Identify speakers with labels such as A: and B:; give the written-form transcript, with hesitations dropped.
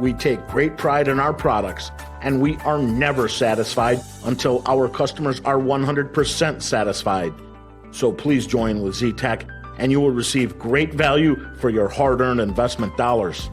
A: We take great pride in our products, and we are never satisfied until our customers are 100% satisfied. So please join with Z-Tech, and you will receive great value for your hard-earned investment dollars.